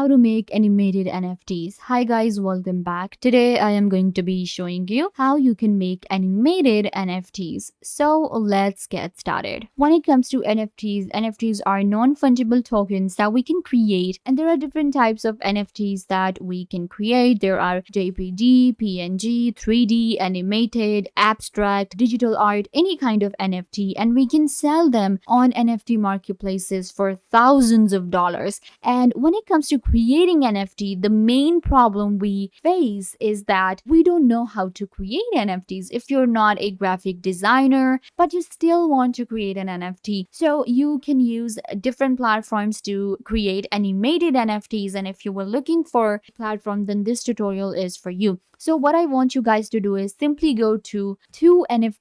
how to make animated NFTs. Hi guys, welcome back. Today I am going to be showing you how you can make animated NFTs. So let's get started. When it comes to NFTs are non-fungible tokens that we can create, and there are different types of NFTs that we can create. There are JPG, PNG, 3D, animated, abstract, digital art, any kind of NFT, and we can sell them on NFT marketplaces for thousands of dollars. And when it comes to creating NFT, the main problem we face is that we don't know how to create NFTs. If you're not a graphic designer, but you still want to create an NFT, so you can use different platforms to create animated NFTs. And if you were looking for a platform, then this tutorial is for you. So what I want you guys to do is simply go to nftart.com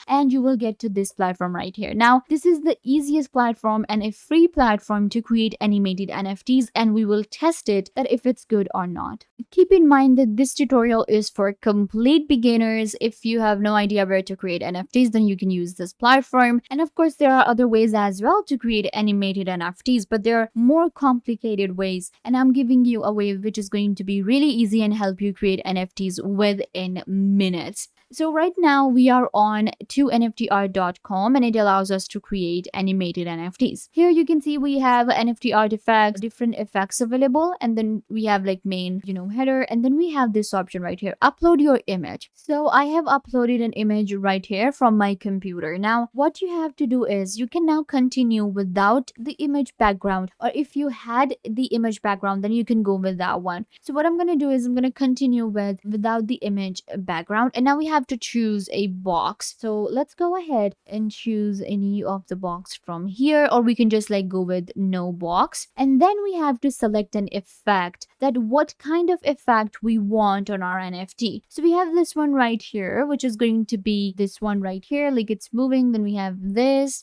and you will get to this platform right here. Now, this is the easiest platform and a free platform to create animated NFTs, and we will test it that if it's good or not. Keep in mind that this tutorial is for complete beginners. If you have no idea where to create NFTs, then you can use this platform. And of course, there are other ways as well to create animated NFTs, but there are more complicated ways. And I'm giving you a way which is going to be really easy and help you create NFTs within minutes. So right now we are on nftart.com and it allows us to create animated NFTs. Here you can see we have NFT artifacts, different effects available, and then we have like main, header, and then we have this option right here, upload your image. So I have uploaded an image right here from my computer. Now what you have to do is you can now continue without the image background, or if you had the image background, then you can go with that one. So what I'm going to do is I'm going to continue without the image background, and now we have to choose a box. So let's go ahead and choose any of the box from here, or we can just like go with no box. And then we have to select an effect, that what kind of effect we want on our NFT. So we have this one right here, which is going to be this one right here, like it's moving. Then we have this,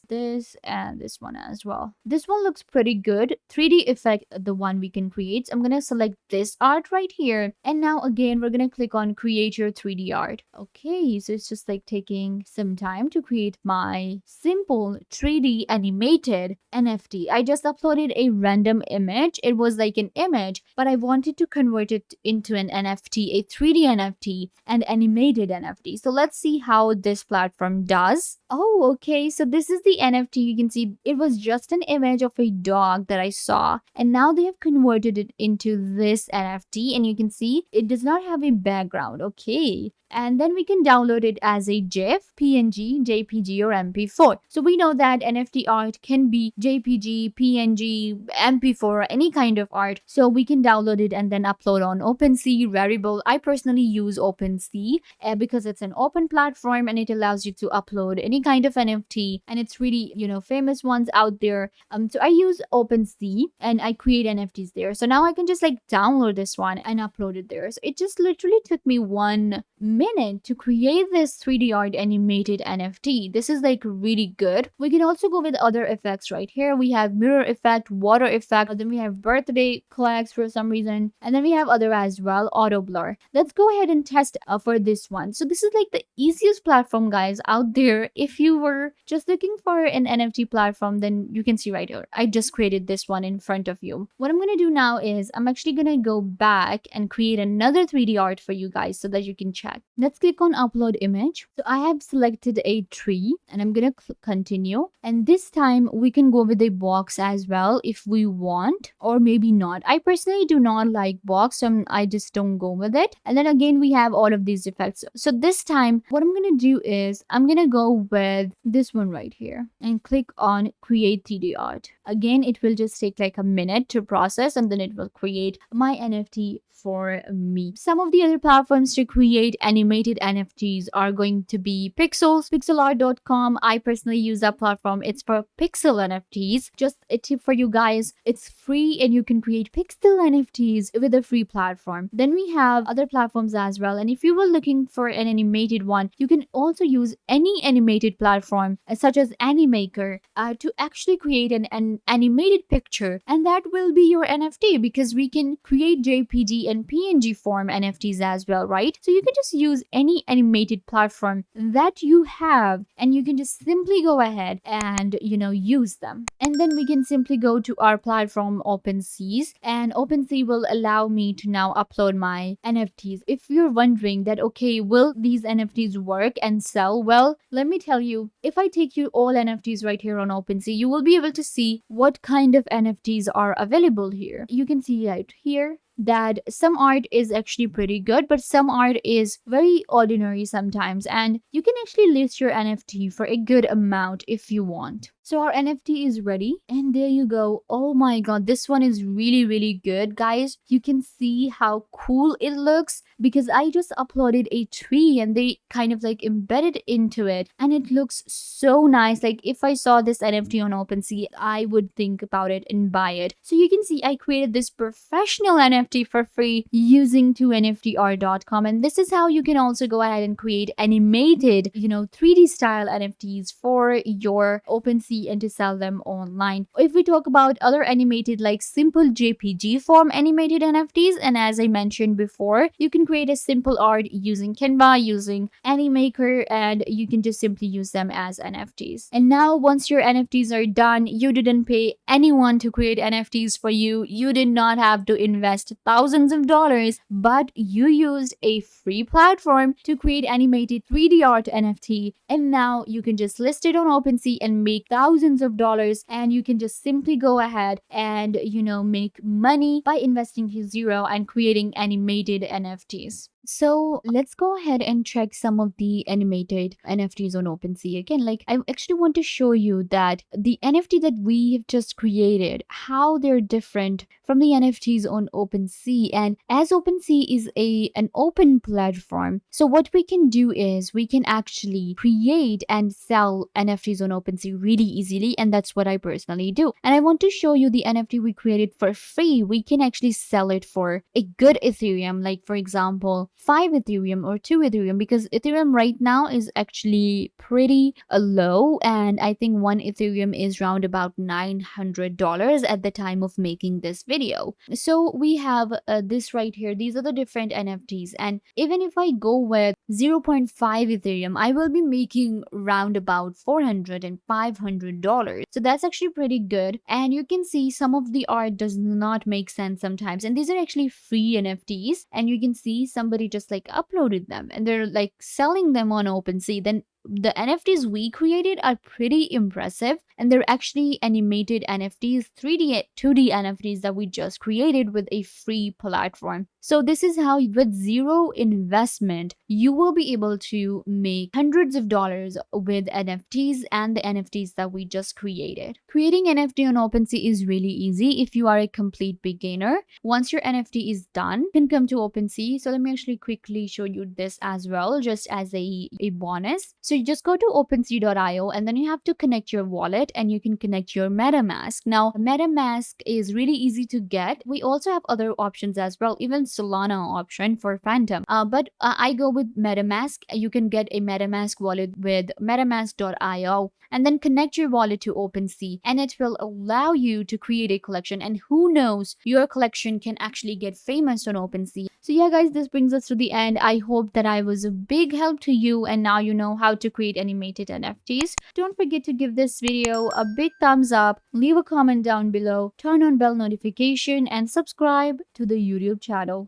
and this one as well. This one looks pretty good. 3D effect, the one we can create. So I'm gonna select this art right here, and now again we're gonna click on create your 3D art. Okay, so it's just like taking some time to create my simple 3D animated NFT. I just uploaded a random image. It was like an image, but I wanted to convert it into an NFT, a 3D NFT, and animated NFT. So let's see how this platform does. Oh, okay, so this is the NFT. You can see it was just an image of a dog that I saw, and now they have converted it into this NFT, and you can see it does not have a background. Okay, and then we can download it as a GIF, PNG, JPG, or MP4. So we know that NFT art can be JPG, PNG, MP4, or any kind of art. So we can download it and then upload on OpenSea, Rarible. I personally use OpenSea because it's an open platform and it allows you to upload any kind of NFT, and it's really, famous ones out there. So I use OpenSea and I create NFTs there. So now I can just like download this one and upload it there. So it just literally took me 1 minute to create this 3D art animated NFT. This is like really good. We can also go with other effects right here. We have mirror effect, water effect, then we have birthday clocks for some reason, and then we have other as well, auto blur. Let's go ahead and test for this one. So this is like the easiest platform, guys, out there. If you were just looking for an NFT platform, then you can see right here, I just created this one in front of you. What I'm going to do now is I'm actually going to go back and create another 3D art for you guys so that you can check. Let's click on upload image. So I have selected a tree and I'm going to continue. And this time we can go with a box as well if we want, or maybe not. I personally do not like box, so I just don't go with it. And then again, we have all of these effects. So this time what I'm going to do is I'm going to go with this one right here and click on create 3D art. Again, it will just take like a minute to process, and then it will create my NFT for me. Some of the other platforms to create animated NFTs are going to be pixelart.com. I personally use that platform. It's for pixel NFTs. Just a tip for you guys, it's free and you can create pixel NFTs with a free platform. Then we have other platforms as well, and if you were looking for an animated one, you can also use any animated platform such as Animaker to actually create an animated picture, and that will be your NFT, because we can create JPG and PNG form NFTs as well, right? So you can just use any animated platform that you have, and you can just simply go ahead and use them. And then we can simply go to our platform OpenSea, and OpenSea will allow me to now upload my NFTs. If you're wondering that, okay, will these NFTs work and sell? Well, let me tell you, if I take you all NFTs right here on OpenSea, you will be able to see what kind of NFTs are available here. You can see right here that some art is actually pretty good, but some art is very ordinary sometimes, and you can actually list your NFT for a good amount if you want. So our NFT is ready, and there you go. Oh my god, this one is really, really good, guys. You can see how cool it looks because I just uploaded a tree and they kind of like embedded into it, and it looks so nice. Like if I saw this NFT on OpenSea, I would think about it and buy it. So you can see I created this professional NFT for free using 2NFTR.com, and this is how you can also go ahead and create animated 3D style NFTs for your OpenSea and to sell them online. If we talk about other animated like simple JPG form animated NFTs, and as I mentioned before, you can create a simple art using Canva, using Animaker, and you can just simply use them as NFTs. And now once your NFTs are done, you didn't pay anyone to create NFTs for you. You did not have to invest thousands of dollars, but you used a free platform to create animated 3D art NFT, and now you can just list it on OpenSea and make thousands of dollars, and you can just simply go ahead and make money by investing zero and creating animated NFTs. So let's go ahead and check some of the animated NFTs on OpenSea. Again, like I actually want to show you that the NFT that we have just created, how they're different from the NFTs on OpenSea. And as OpenSea is an open platform, so what we can do is we can actually create and sell NFTs on OpenSea really easily, and that's what I personally do. And I want to show you the NFT we created for free. We can actually sell it for a good Ethereum, like for example 5 Ethereum or 2 Ethereum, because Ethereum right now is actually pretty low, and I think 1 Ethereum is around about $900 at the time of making this video. So we have this right here. These are the different NFTs, and even if I go with 0.5 Ethereum, I will be making round about $400 and $500. So that's actually pretty good, and you can see some of the art does not make sense sometimes, and these are actually free NFTs, and you can see somebody just like uploaded them and they're like selling them on OpenSea. Then the NFTs we created are pretty impressive, and they're actually animated NFTs, 3D, 2D NFTs that we just created with a free platform. So this is how with zero investment, you will be able to make hundreds of dollars with NFTs and the NFTs that we just created. Creating NFT on OpenSea is really easy if you are a complete beginner. Once your NFT is done, you can come to OpenSea. So let me actually quickly show you this as well, just as a bonus. So you just go to OpenSea.io, and then you have to connect your wallet, and you can connect your MetaMask. Now, MetaMask is really easy to get. We also have other options as well, even Solana option for Phantom. But I go with MetaMask. You can get a MetaMask wallet with MetaMask.io, and then connect your wallet to OpenSea, and it will allow you to create a collection. And who knows, your collection can actually get famous on OpenSea. So yeah, guys, this brings us to the end. I hope that I was a big help to you, and now you know how to create animated NFTs. Don't forget to give this video a big thumbs up, leave a comment down below, turn on bell notification, and subscribe to the YouTube channel.